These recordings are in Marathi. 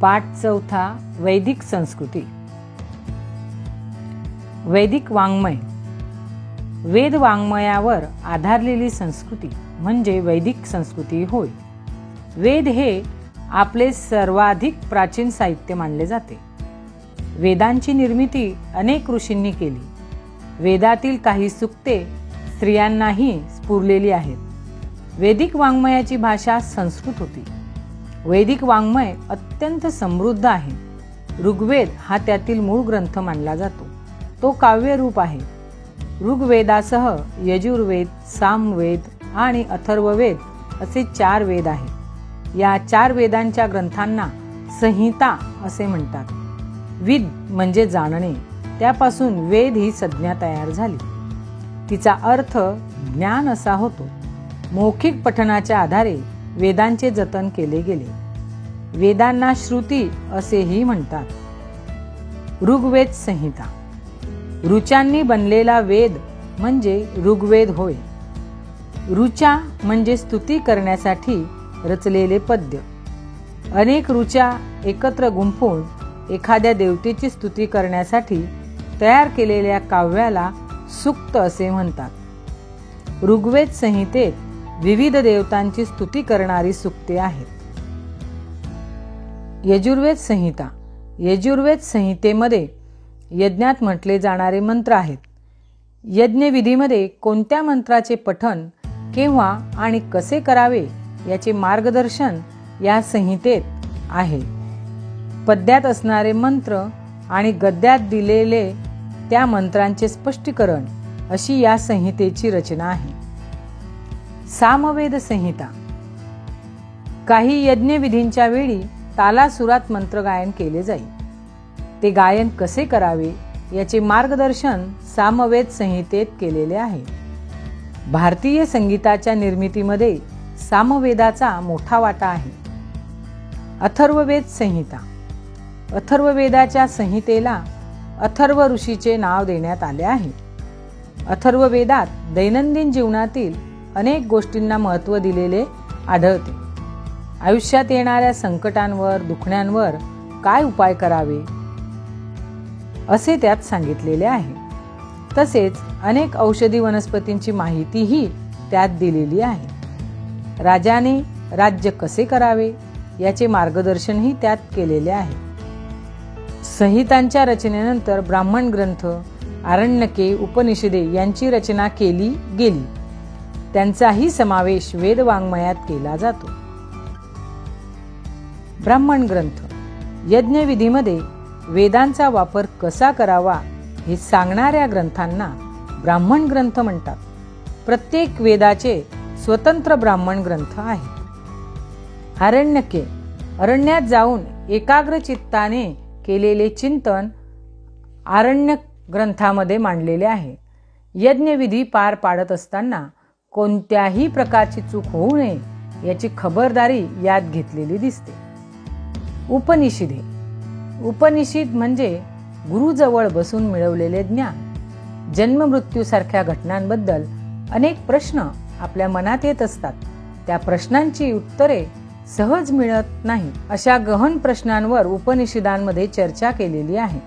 पाठ चौथा वैदिक संस्कृती. वैदिक वाङ्मय. वेद वाङ्मयावर आधारलेली संस्कृती म्हणजे वैदिक संस्कृती होय. वेद हे आपले सर्वाधिक प्राचीन साहित्य मानले जाते. वेदांची निर्मिती अनेक ऋषींनी केली. वेदातील काही सूक्ते स्त्रियांनाही स्फुरलेली आहेत. वैदिक वाङ्मयाची भाषा संस्कृत होती. वैदिक वाङ्मय अत्यंत समृद्ध आहे. ऋग्वेद हा त्यातील मूळ ग्रंथ मानला जातो. तो काव्यरूप आहे. ऋग्वेदासह यजुर्वेद, सामवेद आणि अथर्ववेद असे 4 वेद आहेत. या 4 वेदांच्या ग्रंथांना संहिता असे म्हणतात. विद म्हणजे जाणणे, त्यापासून वेद ही संज्ञा तयार झाली. तिचा अर्थ ज्ञान असा होतो. मौखिक पठणाच्या आधारे वेदांचे जतन केले गेले. वेदांना श्रुती असेही म्हणतात. ऋग्वेद संहिता. ऋचांनी बनलेला वेद म्हणजे ऋग्वेद होय. ऋचा म्हणजे स्तुती करण्यासाठी रचलेले पद्य. अनेक ऋचा एकत्र गुंफून एखाद्या देवतेची स्तुती करण्यासाठी तयार केलेल्या काव्याला सूक्त असे म्हणतात. ऋग्वेद संहितेत विविध देवतांची स्तुती करणारी सूक्ते आहेत. यजुर्वेद संहिता. यजुर्वेद संहितेमध्ये यज्ञात म्हटले जाणारे मंत्र आहेत. यज्ञविधीमध्ये कोणत्या मंत्राचे पठण केव्हा आणि कसे करावे याचे मार्गदर्शन या संहितेत आहे. पद्यात असणारे मंत्र आणि गद्यात दिलेले त्या मंत्रांचे स्पष्टीकरण अशी या संहितेची रचना आहे. सामवेद संहिता. काही यज्ञविधींच्या वेळी तालासुरात मंत्र गायन केले जाईल. ते गायन कसे करावे याचे मार्गदर्शन सामवेद संहितेत केलेले आहे. भारतीय संगीताच्या निर्मितीमध्ये सामवेदाचा मोठा वाटा आहे. अथर्ववेद संहिता. अथर्ववेदाच्या संहितेला अथर्व ऋषीचे नाव देण्यात आले आहे. अथर्ववेदात दैनंदिन जीवनातील अनेक गोष्टींना महत्त्व दिलेले आढळते. आयुष्यात येणाऱ्या संकटांवर, दुखण्यांवर काय उपाय करावे असे त्यात सांगितलेले आहे. तसेच अनेक औषधी वनस्पतींची माहितीही त्यात दिलेली आहे. राजाने राज्य कसे करावे याचे मार्गदर्शनही त्यात केलेले आहे. संहितांच्या रचनेनंतर ब्राह्मण ग्रंथ, आरण्यके, उपनिषदे यांची रचना केली गेली. त्यांचाही समावेश वेद वाङ्मयात केला जातो. ब्राह्मण ग्रंथ. यज्ञविधीमध्ये वेदांचा वापर कसा करावा हे सांगणाऱ्या ग्रंथांना ब्राह्मण ग्रंथ म्हणतात. प्रत्येक वेदाचे स्वतंत्र ब्राह्मण ग्रंथ आहेत. आरण्यके. अरण्यात जाऊन एकाग्र चित्ताने केलेले चिंतन आरण्यक ग्रंथामध्ये मांडलेले आहे. यज्ञविधी पार पाडत असताना कोणत्याही प्रकारची चूक होऊ नये याची खबरदारी यात घेतलेली दिसते. उपनिषदे. उपनिषद म्हणजे गुरुजवळ बसून मिळवलेले ज्ञान. जन्म मृत्यूसारख्या घटनांबद्दल अनेक प्रश्न आपल्या मनात येत असतात. त्या प्रश्नांची उत्तरे सहज मिळत नाही. अशा गहन प्रश्नांवर उपनिषदांमध्ये चर्चा केलेली आहे.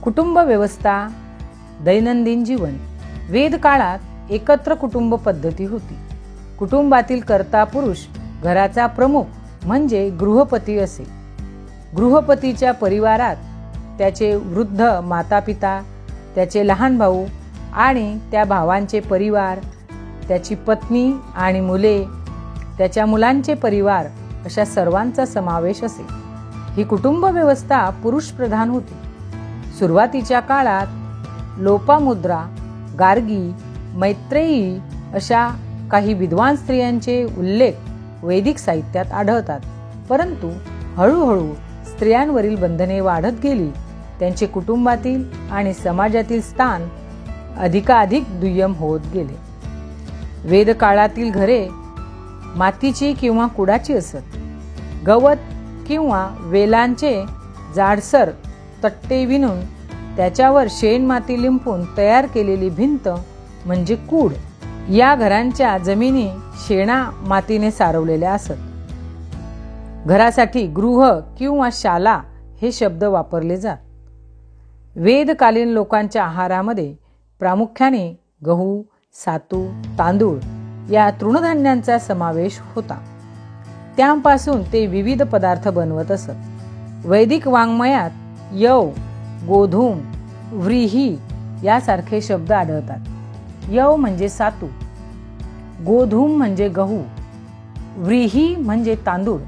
कुटुंब व्यवस्था, दैनंदिन जीवन. वेद काळात एकत्र कुटुंब पद्धती होती. कुटुंबातील कर्ता पुरुष घराचा प्रमुख म्हणजे गृहपती असे. गृहपतीच्या परिवारात त्याचे वृद्ध मातापिता, त्याचे लहान भाऊ आणि त्या भावांचे परिवार, त्याची पत्नी आणि मुले, त्याच्या मुलांचे परिवार अशा सर्वांचा समावेश असे. ही कुटुंब व्यवस्था पुरुष प्रधान होती. सुरुवातीच्या काळात लोपामुद्रा, गार्गी, मैत्रेयी अशा काही विद्वान स्त्रियांचे उल्लेख वैदिक साहित्यात आढळतात. परंतु हळूहळू स्त्रियांवरील बंधने वाढत गेली. त्यांचे कुटुंबातील आणि समाजातील स्थान अधिकाधिक दुय्यम होत गेले. वेद काळातील घरे मातीची किंवा कुडाची असत. गवत किंवा वेलांचे जाडसर तट्टे विणून त्याच्यावर शेण माती लिंपून तयार केलेली भिंत म्हणजे कूड. या घरांच्या जमिनी शेणा मातीने सारवलेल्या असत. घरासाठी गृह किंवा शाला हे शब्द वापरले जात. वेदकालीन लोकांच्या आहारामध्ये प्रामुख्याने गहू, सातू, तांदूळ या तृणधान्यांचा समावेश होता. त्यापासून ते विविध पदार्थ बनवत असत. वैदिक वाङ्मयात यव, गोधूम, व्रीही यासारखे शब्द आढळतात. यव म्हणजे सातू, गोधूम म्हणजे गहू, व्रीही म्हणजे तांदूळ.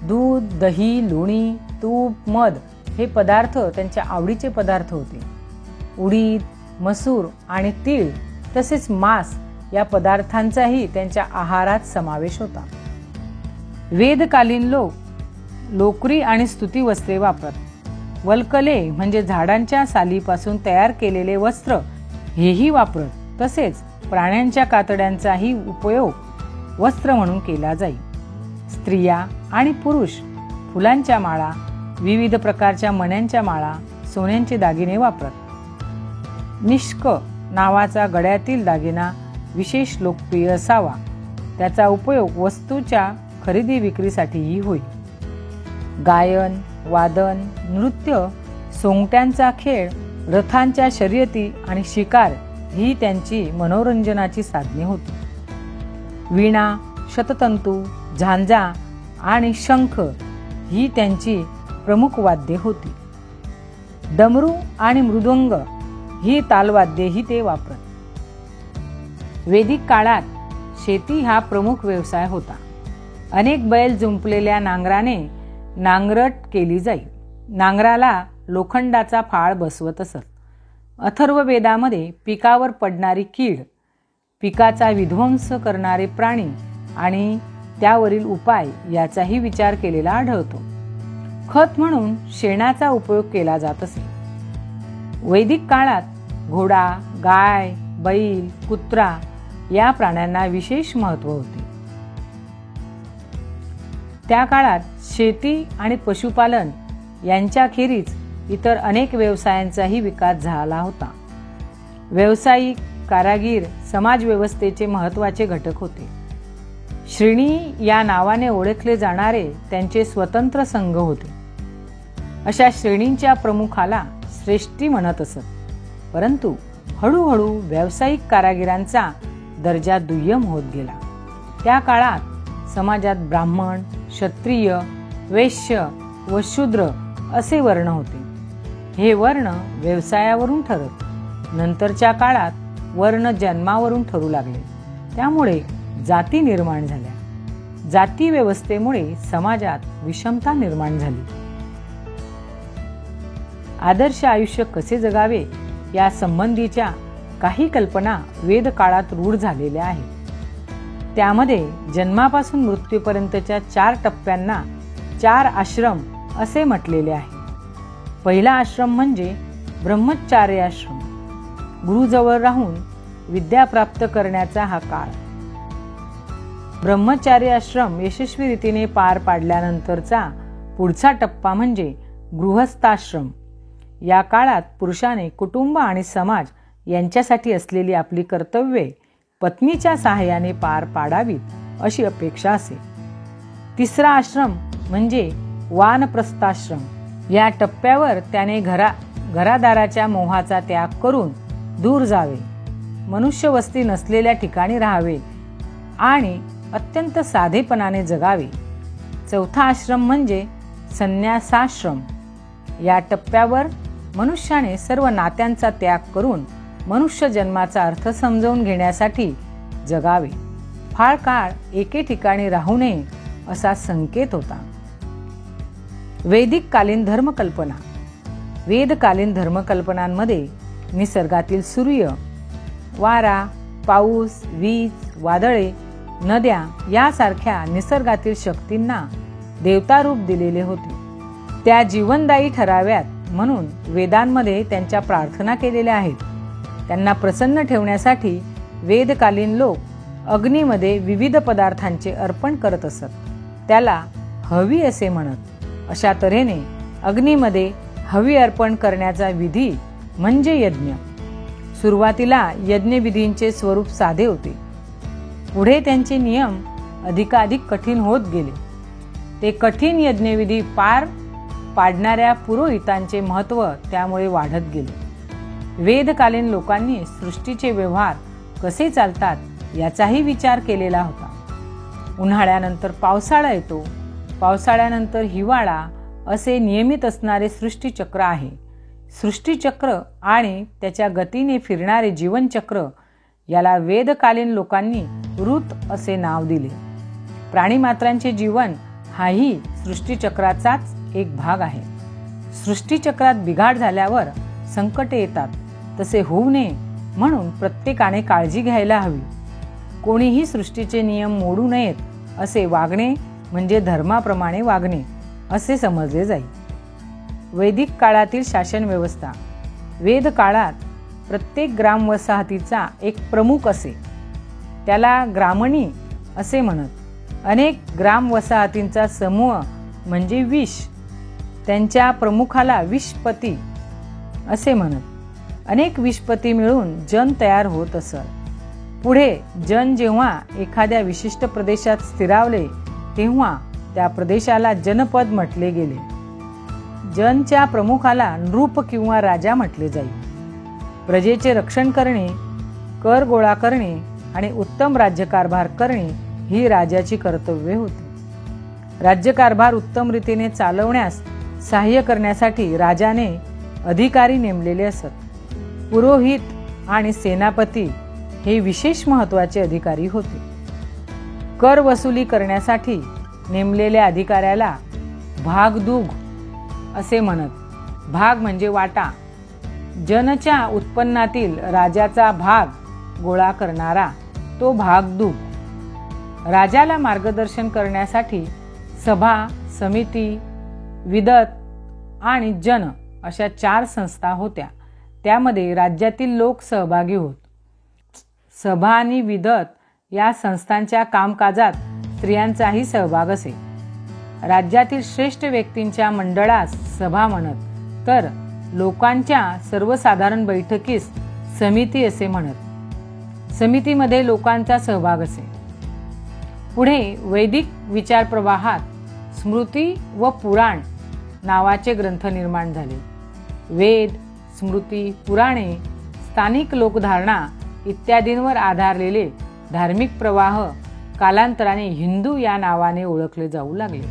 दूध, दही, लोणी, तूप, मध हे पदार्थ त्यांच्या आवडीचे पदार्थ होते. उडीद, मसूर आणि तीळ तसेच मांस या पदार्थांचाही त्यांच्या आहारात समावेश होता. वेदकालीन लोक लोकरी आणि स्तुती वस्त्रे वापरत. वल्कले म्हणजे झाडांच्या सालीपासून तयार केलेले वस्त्र हेही वापरत. तसेच प्राण्यांच्या कातड्यांचाही उपयोग वस्त्र म्हणून केला जाई. स्त्रिया आणि पुरुष फुलांच्या माळा, विविध प्रकारच्या मण्यांच्या माळा, सोन्यांचे दागिने वापरत. निष्क नावाचा गळ्यातील दागिना विशेष लोकप्रिय असावा. त्याचा उपयोग वस्तूच्या खरेदी विक्रीसाठीही होई. गायन, वादन, नृत्य, सोंगट्यांचा खेळ, रथांच्या शर्यती आणि शिकार ही त्यांची मनोरंजनाची साधने होती. वीणा, शततंतू, झांजा आणि शंख ही त्यांची प्रमुख वाद्ये होती. डमरू आणि मृदुंग ही तालवाद्येही ते वापरत. वैदिक काळात शेती हा प्रमुख व्यवसाय होता. अनेक बैल जुंपलेल्या नांगराने नांगरट केली जाई. नांगराला लोखंडाचा फाळ बसवत असत. अथर्ववेदामध्ये पिकावर पडणारी कीड, पिकाचा विध्वंस करणारे प्राणी आणि त्यावरील उपाय याचाही विचार केलेला आढळतो. खत म्हणून शेणाचा उपयोग केला जात असे. वैदिक काळात घोडा, गाय, बैल, कुत्रा या प्राण्यांना विशेष महत्त्व होते. त्या काळात शेती आणि पशुपालन यांच्याखेरीज इतर अनेक व्यवसायांचाही विकास झाला होता. व्यावसायिक, कारागीर समाजव्यवस्थेचे महत्त्वाचे घटक होते. श्रेणी या नावाने ओळखले जाणारे त्यांचे स्वतंत्र संघ होते. अशा श्रेणींच्या प्रमुखाला श्रेष्ठी म्हणत असत. परंतु हळूहळू व्यावसायिक कारागिरांचा दर्जा दुय्यम होत गेला. त्या काळात समाजात ब्राह्मण, क्षत्रिय, वैश्य व शूद्र असे वर्ण होते. हे वर्ण व्यवसायावरून ठरत. नंतरच्या काळात वर्ण जन्मावरून ठरू लागले. त्यामुळे जाती निर्माण झाल्या. जाती व्यवस्थेमुळे समाजात विषमता निर्माण झाली. आदर्श आयुष्य कसे जगावे या संबंधीच्या काही कल्पना वेद काळात रूढ झालेल्या आहेत. त्यामध्ये जन्मापासून मृत्यूपर्यंतच्या 4 टप्प्यांना 4 आश्रम असे म्हटलेले आहे. पहिला आश्रम म्हणजे ब्रह्मचार्य आश्रम. गुरुजवळ राहून विद्या प्राप्त करण्याचा हा काळ. ब्रह्मचार्य आश्रम यशस्वी रीतीने पार पाडल्यानंतरचा पुढचा टप्पा म्हणजे गृहस्थाश्रम. या काळात पुरुषाने कुटुंब आणि समाज यांच्यासाठी असलेली आपली कर्तव्ये पत्नीच्या सहाय्याने पार पाडावीत अशी अपेक्षा असे. तिसरा आश्रम म्हणजे वानप्रस्थाश्रम. या टप्प्यावर त्याने घरादाराच्या मोहाचा त्याग करून दूर जावे, मनुष्यवस्ती नसलेल्या ठिकाणी राहावे आणि अत्यंत साधेपणाने जगावे. चौथा आश्रम म्हणजे संन्यासाश्रम. या टप्प्यावर मनुष्याने सर्व नात्यांचा त्याग करून मनुष्य जन्माचा अर्थ समजावून घेण्यासाठी जगावे. फार काळ एके ठिकाणी राहू नये असा संकेत होता. वैदिक कालीन धर्मकल्पना. वेदकालीन धर्मकल्पनांमध्ये निसर्गातील सूर्य, वारा, पाऊस, वीज, वादळे, नद्या यासारख्या निसर्गातील शक्तींना देवतारूप दिलेले होते. त्या जीवनदायी ठराव्यात म्हणून वेदांमध्ये त्यांच्या प्रार्थना केलेल्या आहेत. त्यांना प्रसन्न ठेवण्यासाठी वेदकालीन लोक अग्नीमध्ये विविध पदार्थांचे अर्पण करत असत. त्याला हवी असे म्हणत. अशा तऱ्हेने अग्नीमध्ये हवी अर्पण करण्याचा विधी म्हणजे यज्ञ. सुरुवातीला यज्ञविधींचे स्वरूप साधे होते. पुढे त्यांचे नियम अधिकाधिक कठीण होत गेले. ते कठीण यज्ञविधी पार पाडणाऱ्या पुरोहितांचे महत्त्व त्यामुळे वाढत गेले। वेदकालीन लोकांनी सृष्टीचे व्यवहार कसे चालतात याचाही विचार केलेला होता। उन्हाळ्यानंतर पावसाळा येतो, पावसाळ्यानंतर हिवाळा असे नियमित असणारे सृष्टीचक्र आहे। सृष्टीचक्र आणि त्याच्या गतीने फिरणारे जीवनचक्र याला वेदकालीन लोकांनी ऋत असे नाव दिले। प्राणीमात्रांचे जीवन हाही सृष्टीचक्राचाच एक भाग आहे। सृष्टीचक्रात बिघाड झाल्यावर संकटे येतात, तसे होऊ नये म्हणून प्रत्येकाने काळजी घ्यायला हवी। कोणीही सृष्टीचे नियम मोडू नयेत असे वागणे म्हणजे धर्माप्रमाणे वागणे असे समजले जाईल। वैदिक काळातील शासन व्यवस्था। वेद काळात प्रत्येक ग्रामवसाहतीचा एक प्रमुख असे, त्याला ग्रामणी असे म्हणत। अनेक ग्रामवसाहतींचा समूह म्हणजे विश, त्यांच्या प्रमुखाला विशपती असे म्हणत। अनेक विशपती मिळून जन तयार होत असत। पुढे जन जेव्हा एखाद्या विशिष्ट प्रदेशात स्थिरावले तेव्हा त्या प्रदेशाला जनपद म्हटले गेले। जनच्या प्रमुखाला नृप किंवा राजा म्हटले जाईल। प्रजेचे रक्षण करणे, कर गोळा करणे आणि उत्तम राज्यकारभार करणे ही राजाची कर्तव्ये होती। राज्यकारभार उत्तम रीतीने चालवण्यास सहाय्य करण्यासाठी राजाने अधिकारी नेमलेले असत। पुरोहित आणि सेनापती हे विशेष महत्त्वाचे अधिकारी होते। कर वसुली करण्यासाठी नेमलेल्या अधिकाऱ्याला भागदूग असे म्हणत। भाग म्हणजे वाटा। जनच्या उत्पन्नातील राजाचा भाग गोळा करणारा तो भागदूग। राजाला मार्गदर्शन करण्यासाठी सभा, समिती, विदत आणि जन अशा 4 संस्था होत्या। त्यामध्ये राज्यातील लोक सहभागी होत। सभा आणि विदत या संस्थांच्या कामकाजात स्त्रियांचाही सहभाग असे। राज्यातील श्रेष्ठ व्यक्तींच्या मंडळास सभा म्हणत, तर लोकांच्या सर्वसाधारण बैठकीस समिती असे म्हणत। समितीमध्ये लोकांचा सहभाग असे। पुढे वैदिक विचार प्रवाहात स्मृती व पुराण नावाचे ग्रंथ निर्माण झाले। वेद, स्मृती, पुराणे, स्थानिक लोकधारणा इत्यादींवर आधारलेले धार्मिक प्रवाह कालांतराने हिंदू या नावाने ओळखले जाऊ लागले।